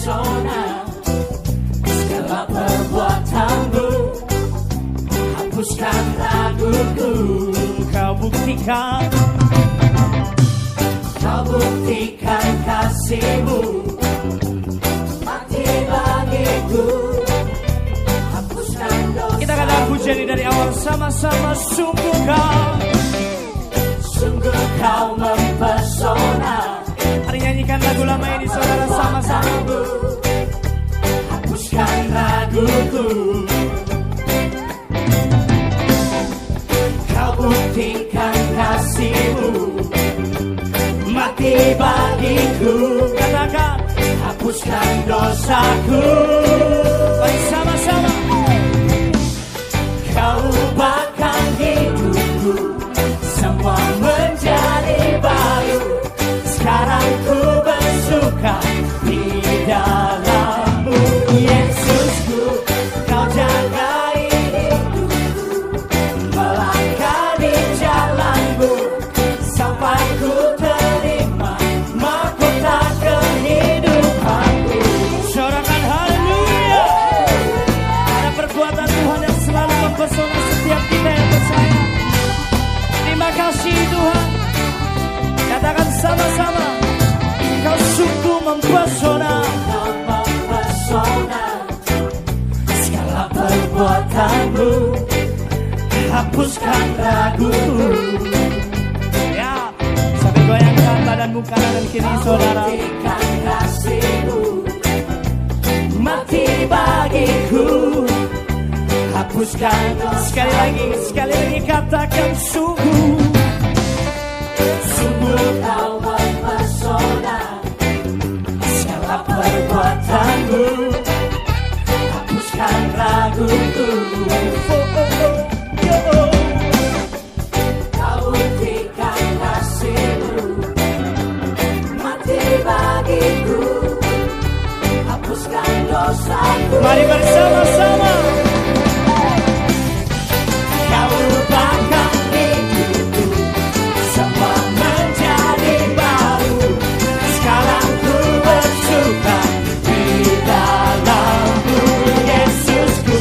mempesona. Segala perbuatanmu hapuskan raguku. Kau buktikan kasihmu mati bagiku. Hapuskan dosa. Kita katakan pujian ini dari awal sama-sama. Sungguh kau mempesona. Mari nyanyikan lagu lama ini saudara sama-sama. Hapuskan raguku. Kau buktikan kasihmu mati bagiku. Katakan Hapuskan dosaku. mari sama-sama. Kau ubahkan hidupku, semua menjadi baru. Sekarang ku bersuka di dalam-Mu, Yesusku. Kau jagai hidupku, melangkah di jalan-Mu, sampai ku terima mahkota kehidupanku. Sorakan haleluya. Ada perbuatan Tuhan yang selalu mempesona setiap kita yang percaya. Terima kasih Tuhan. Katakan sama-sama. Kau sungguh mempesona. Kau mempesona. Segala perbuatanmu hapuskan raguku. Ya, sambil goyangkan badanmu kanan dan kiri saudara. Buktikan kasihmu mati bagiku. Hapuskan dosa. Sekali lagi katakan sungguh. Sungguh kau mempesona. Segala perbuatanmu hapuskan raguku. Kau buktikan kasihmu mati bagiku. Hapuskan dosaku. Mari bersama-sama. Kau ubahkan hidupku, semua menjadi baru. Sekarang ku bersuka di dalam-Mu, Yesusku.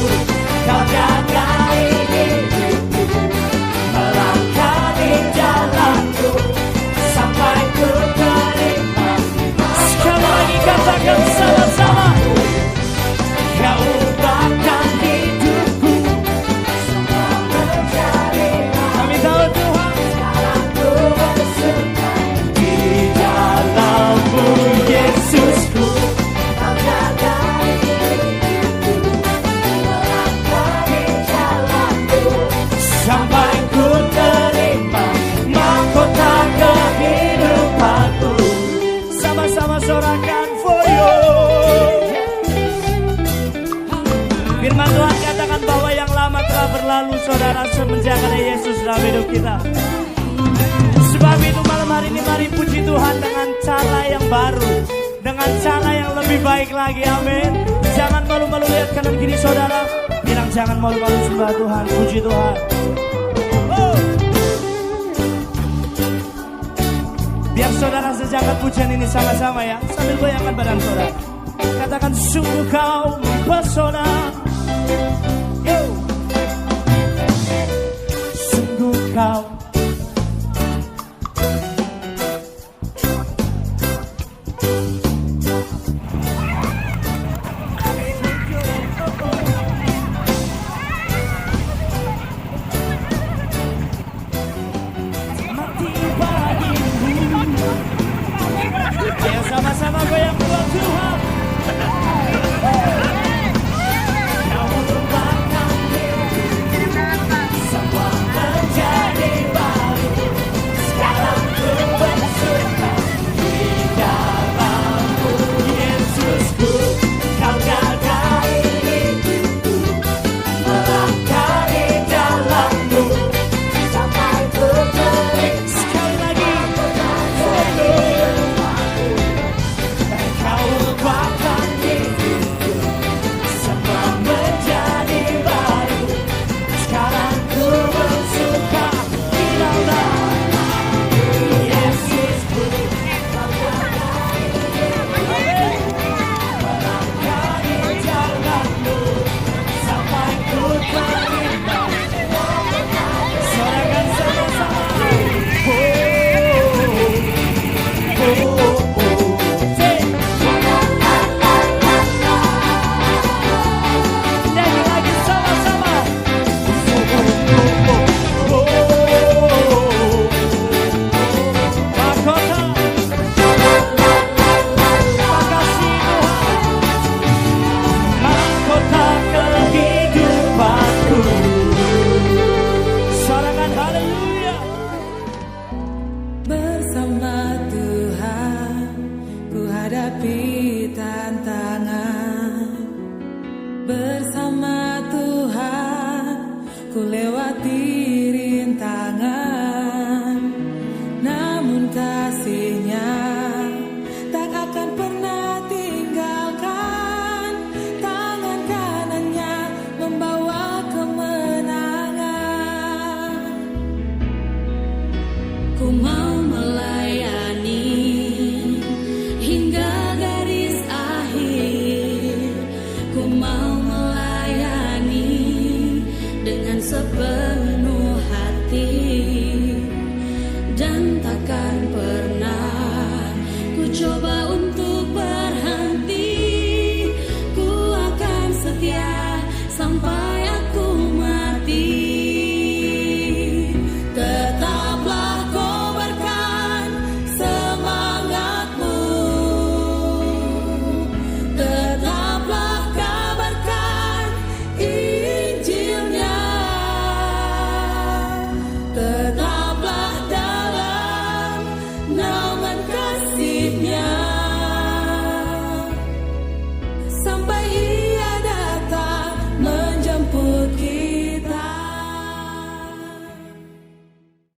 Kau jagai hidupku, melangkah di jalan-Ku, sampai ku terima. Sekali lagi katakan sama-sama. Kau ubahkan hidupku, semua menjadi baru. Kami tahu Tuhan. Sekarang ku bersuka di dalam-Mu, Yesusku. Kau jagai hidupku, melangkah di jalan-Ku, sampai ku terima mahkota kehidupanku. Sama-sama sorakan for you. Firman Tuhan katakan bahwa yang lama telah berlalu saudara semenjak ada Yesus dalam hidup kita. Sebab itu malam hari ini mari puji Tuhan dengan cara yang baru, dengan cara yang lebih baik lagi. Amin. Jangan malu-malu lihat kanan kiri saudara. Bilang jangan malu-malu sembah Tuhan. Puji Tuhan. Oh. Biar saudara sejagat pujian ini sama-sama ya. Sambil goyangkan badan saudara. Katakan sungguh kau mempesona. Yo. Sungguh kau. Mati bagiku. Ayo sama-sama goyang buat Tuhan. Kau Bersama Tuhan ku lewati rintangan, namun kasih-Nya tak akan pernah tinggalkan. Tangan kanan-Nya membawa kemenangan. Ku mau melayani hingga garis akhir. Ku mau melayani dengan sepenuh hati, dan takkan pernah ku coba